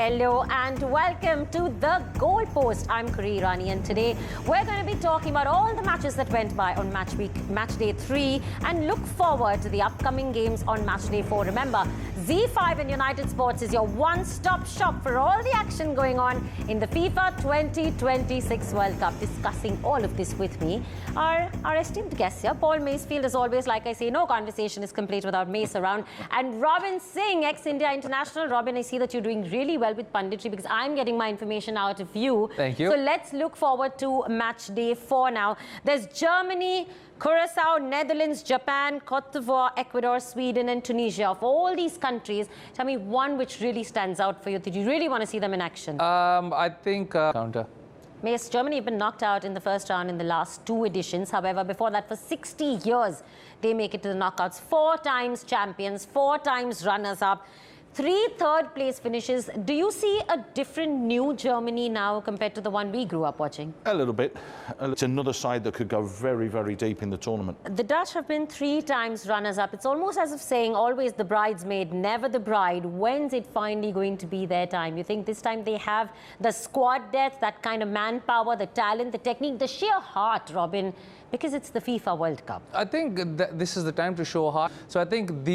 Hello and welcome to The Goalpost. I'm Khuri Irani and today we're going to be talking about all the matches that went by on match day 3 and look forward to the upcoming games on match day 4. Remember, Z5 and United Sports is your one-stop shop for all the action going on in the FIFA 2026 World Cup. Discussing all of this with me are our esteemed guests here. Paul Macefield, as always, like I say, no conversation is complete without Mace around. And Robin Singh, ex-India international. Robin, I see that you're doing really well with punditry because I'm getting my information out of you. Thank you. So let's look forward to match day 4 now. There's Germany, Curacao, Netherlands, Japan, Cote d'Ivoire, Ecuador, Sweden and Tunisia. Of all these countries, tell me one which really stands out for you. Did you really want to see them in action? I think counter. Yes, Germany have been knocked out in the first round in the last 2 editions. However, before that, for 60 years, they make it to the knockouts. 4 times champions, 4 times runners-up. 3 third-place finishes. Do you see a different new Germany now compared to the one we grew up watching? A little bit. It's another side that could go very, very deep in the tournament. The Dutch have been 3 times runners-up. It's almost as if saying always the bridesmaid, never the bride. When's it finally going to be their time? You think this time they have the squad depth, that kind of manpower, the talent, the technique, the sheer heart, Robin, because it's the FIFA World Cup? I think this is the time to show heart. So I think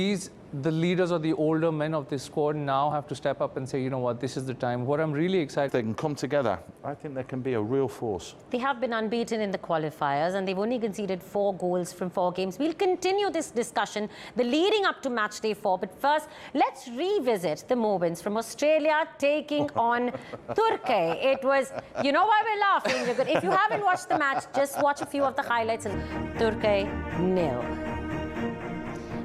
the leaders or the older men of this squad now have to step up and say, you know what, this is the time. What I'm really excited... They can come together. I think they can be a real force. They have been unbeaten in the qualifiers and they've only conceded 4 goals from 4 games. We'll continue this discussion, the leading up to match day 4. But first, let's revisit the moments from Australia taking on Turkey. It was, you know why we're laughing? Because if you haven't watched the match, just watch a few of the highlights. And Turkey 0.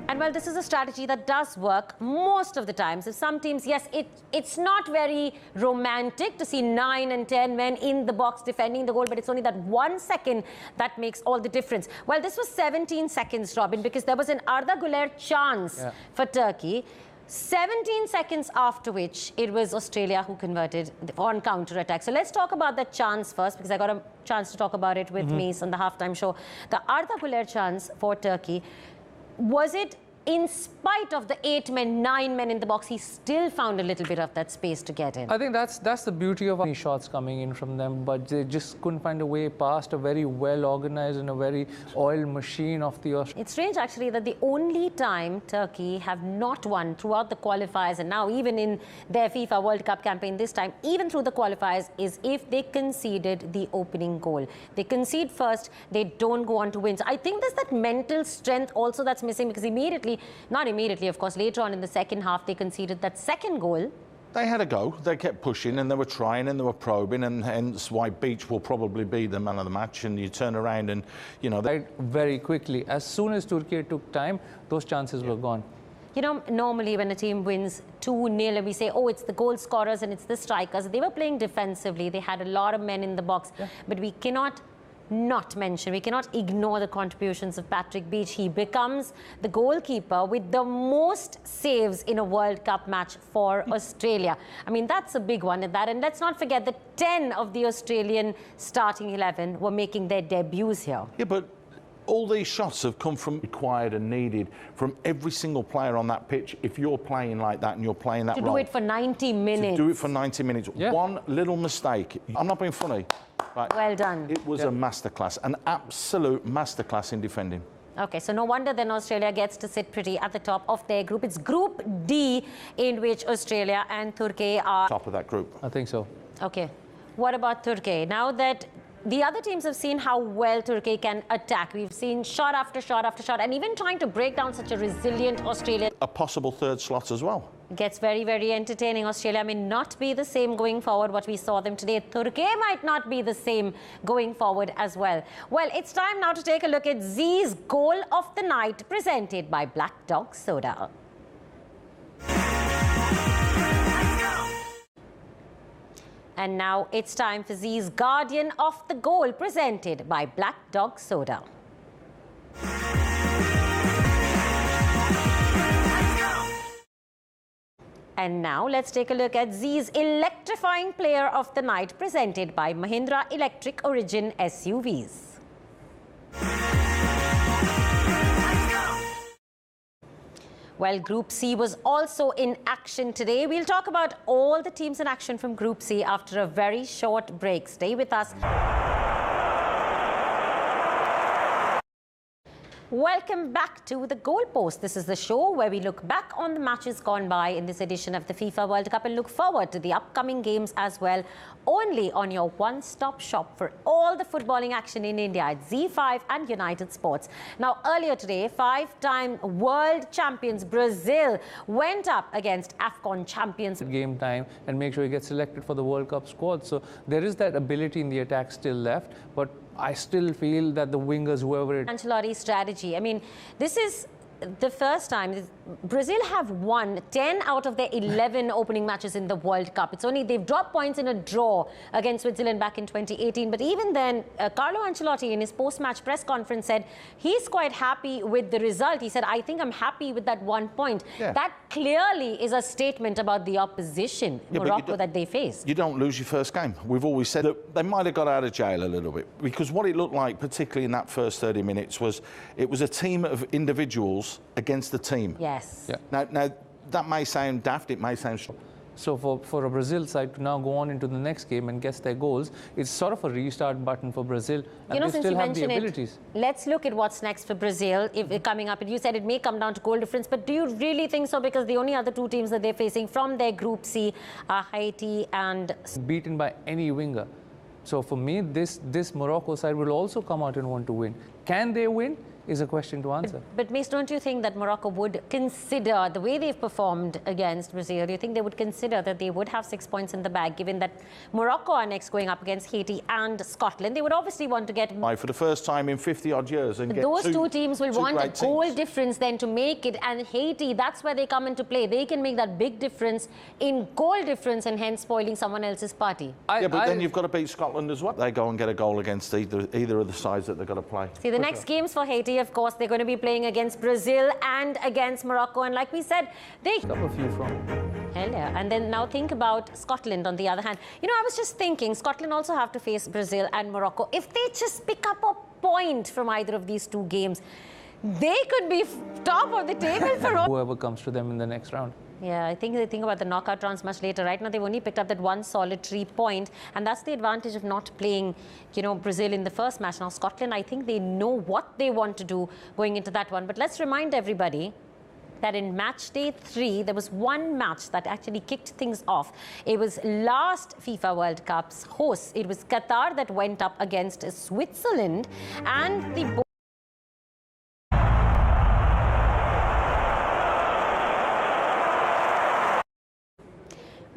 And well, this is a strategy that does work most of the times. If some teams, yes, it's not very romantic to see 9 and 10 men in the box defending the goal, but it's only that 1 second that makes all the difference. Well, this was 17 seconds, Robin, because there was an Arda Güler chance for Turkey. 17 seconds after which it was Australia who converted on counter-attack. So let's talk about that chance first, because I got a chance to talk about it with Mace on the halftime show. The Arda Güler chance for Turkey, was it in spite of the 8 men, 9 men in the box, he still found a little bit of that space to get in? I think that's the beauty of any shots coming in from them, but they just couldn't find a way past a very well-organized and a very oiled machine of the Australians. It's strange, actually, that the only time Turkey have not won throughout the qualifiers and now even in their FIFA World Cup campaign this time, even through the qualifiers, is if they conceded the opening goal. They concede first, they don't go on to win. So I think there's that mental strength also that's missing, because not immediately, of course, later on in the second half, they conceded that second goal. They had a go. They kept pushing and they were trying and they were probing, and hence why Beach will probably be the man of the match. And you turn around and, you know... Very quickly. As soon as Turkey took time, those chances were gone. You know, normally when a team wins 2-0 and we say, oh, it's the goal scorers and it's the strikers. They were playing defensively. They had a lot of men in the box. But we cannot we cannot ignore the contributions of Patrick Beach. He becomes the goalkeeper with the most saves in a World Cup match for Australia. I mean, that's a big one at that. And let's not forget that 10 of the Australian starting 11 were making their debuts here. Yeah, but all these shots have come from required and needed from every single player on that pitch. If you're playing like that and you're playing that role. To do it for 90 minutes. To do it for 90 minutes. Yeah. One little mistake. I'm not being funny. Right. Well done. It was a masterclass, an absolute masterclass in defending. Okay, so no wonder then Australia gets to sit pretty at the top of their group. It's Group D, in which Australia and Turkey are... Top of that group. I think so. Okay. What about Turkey? Now that the other teams have seen how well Turkey can attack, we've seen shot after shot after shot, and even trying to break down such a resilient Australia. A possible third slot as well. Gets very, very entertaining. Australia may not be the same going forward, what we saw them today. Turkey might not be the same going forward as well. Well, it's time now to take a look at Z's goal of the night, presented by Black Dog Soda. And now it's time for Z's Guardian of the Goal, presented by Black Dog Soda. And now let's take a look at Z's electrifying player of the night, presented by Mahindra Electric Origin SUVs. Well, Group C was also in action today. We'll talk about all the teams in action from Group C after a very short break. Stay with us. Welcome back to The Goalpost. This is the show where we look back on the matches gone by in this edition of the FIFA World Cup and look forward to the upcoming games as well, only on your one-stop shop for all the footballing action in India at Z5 and United Sports. Now, earlier today, five-time world champions Brazil went up against AFCON champions. Game time and make sure he gets selected for the World Cup squad. So there is that ability in the attack still left, but I still feel that the wingers, whoever it... Ancelotti's strategy. I mean, this is the first time Brazil have won 10 out of their 11 opening matches in the World Cup. It's only they've dropped points in a draw against Switzerland back in 2018. But even then, Carlo Ancelotti in his post-match press conference said he's quite happy with the result. He said, I think I'm happy with that 1 point. Yeah. That clearly is a statement about the opposition, Morocco, that they faced. You don't lose your first game. We've always said that they might have got out of jail a little bit, because what it looked like, particularly in that first 30 minutes, was it was a team of individuals against the team. Yes. Yeah. Now that may sound daft, it may sound... So for a Brazil side to now go on into the next game and guess their goals, it's sort of a restart button for Brazil, and they still have the abilities. Let's look at what's next for Brazil coming up. And you said it may come down to goal difference, but do you really think so? Because the only other two teams that they're facing from their Group C are Haiti and... Beaten by any winger. So for me, this Morocco side will also come out and want to win. Can they win? Is a question to answer. But Mace, don't you think that Morocco would consider the way they've performed against Brazil? Do you think they would consider that they would have 6 points in the bag, given that Morocco are next going up against Haiti and Scotland? They would obviously want to get... For the first time in 50-odd years. And those two teams will want a goal difference then to make it. And Haiti, that's where they come into play. They can make that big difference in goal difference and hence spoiling someone else's party. But then you've got to beat Scotland as well. They go and get a goal against either of the sides that they've got to play. See, the next games for Haiti, of course, they're going to be playing against Brazil and against Morocco. And like we said, they... Got a few from. Hell yeah. And then now think about Scotland on the other hand. You know, I was just thinking, Scotland also have to face Brazil and Morocco. If they just pick up a point from either of these two games, they could be top of the table for all... Whoever comes to them in the next round. Yeah, I think they think about the knockout rounds much later. Right now, they've only picked up that one solitary point, and that's the advantage of not playing, you know, Brazil in the first match. Now, Scotland, I think they know what they want to do going into that one. But let's remind everybody that in match day 3, there was one match that actually kicked things off. It was last FIFA World Cup's hosts. It was Qatar that went up against Switzerland, and the...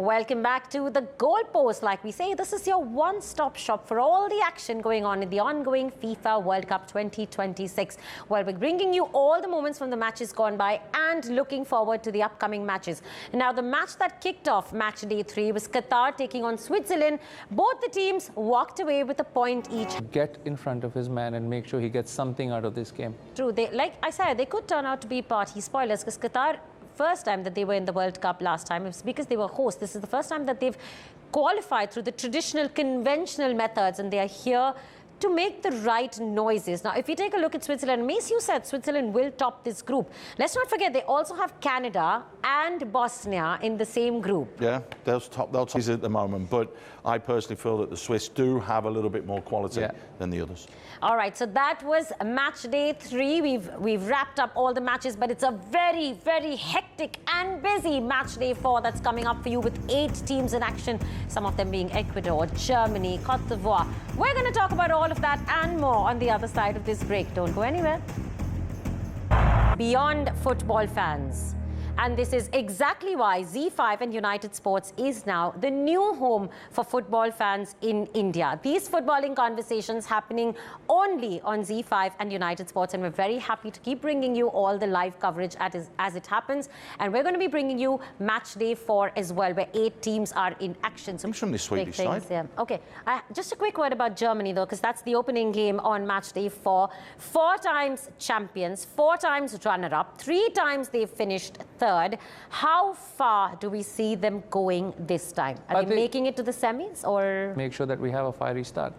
Welcome back to The Goalpost. Like we say, this is your one-stop shop for all the action going on in the ongoing FIFA World Cup 2026, where we're bringing you all the moments from the matches gone by and looking forward to the upcoming matches. Now, the match that kicked off match day 3 was Qatar taking on Switzerland. Both the teams walked away with a point each. Get in front of his man and make sure he gets something out of this game. True. Like I said, they could turn out to be party spoilers, because Qatar... first time that they were in the World Cup last time, it was because they were hosts. This is the first time that they've qualified through the traditional, conventional methods, and they are here to make the right noises. Now, if you take a look at Switzerland, Mace, you said Switzerland will top this group. Let's not forget, they also have Canada and Bosnia in the same group. Yeah, they'll top at the moment, but I personally feel that the Swiss do have a little bit more quality than the others. All right, so that was match day 3. We've wrapped up all the matches, but it's a very, very hectic and busy match day 4 that's coming up for you with 8 teams in action, some of them being Ecuador, Germany, Cote d'Ivoire. We're going to talk about all of that and more on the other side of this break. Don't go anywhere. Beyond football fans. And this is exactly why Z5 and United Sports is now the new home for football fans in India. These footballing conversations happening only on Z5 and United Sports, and we're very happy to keep bringing you all the live coverage as it happens. And we're going to be bringing you match day 4 as well, where 8 teams are in action. Comes from the Swedish side. Yeah. Okay, just a quick word about Germany though, because that's the opening game on match day 4. 4 times champions, 4 times runner-up, 3 times they've finished third. How far do we see them going this time? Are they making it to the semis, or...? Make sure that we have a fiery start.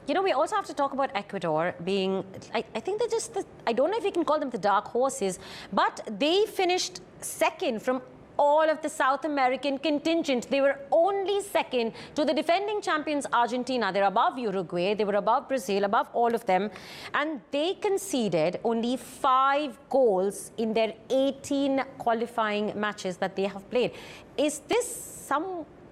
You know, we also have to talk about Ecuador being, I think they're just, I don't know if we can call them the dark horses, but they finished second from all of the South American contingent. They were only second to the defending champions Argentina. They're above Uruguay, they were above Brazil, above all of them. And they conceded only 5 goals in their 18 qualifying matches that they have played. Is this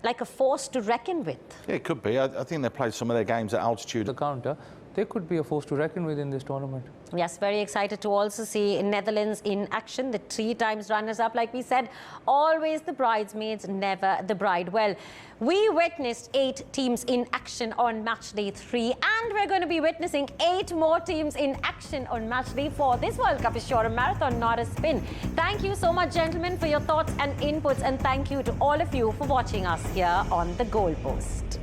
like a force to reckon with? Yeah, it could be. I think they played some of their games at altitude. The counter, they could be a force to reckon with in this tournament. Yes, very excited to also see Netherlands in action. The 3 times runners-up, like we said, always the bridesmaids, never the bride. Well, we witnessed 8 teams in action on match day 3, and we're going to be witnessing 8 more teams in action on match day 4. This World Cup is sure a marathon, not a spin. Thank you so much, gentlemen, for your thoughts and inputs, and thank you to all of you for watching us here on The Goalpost.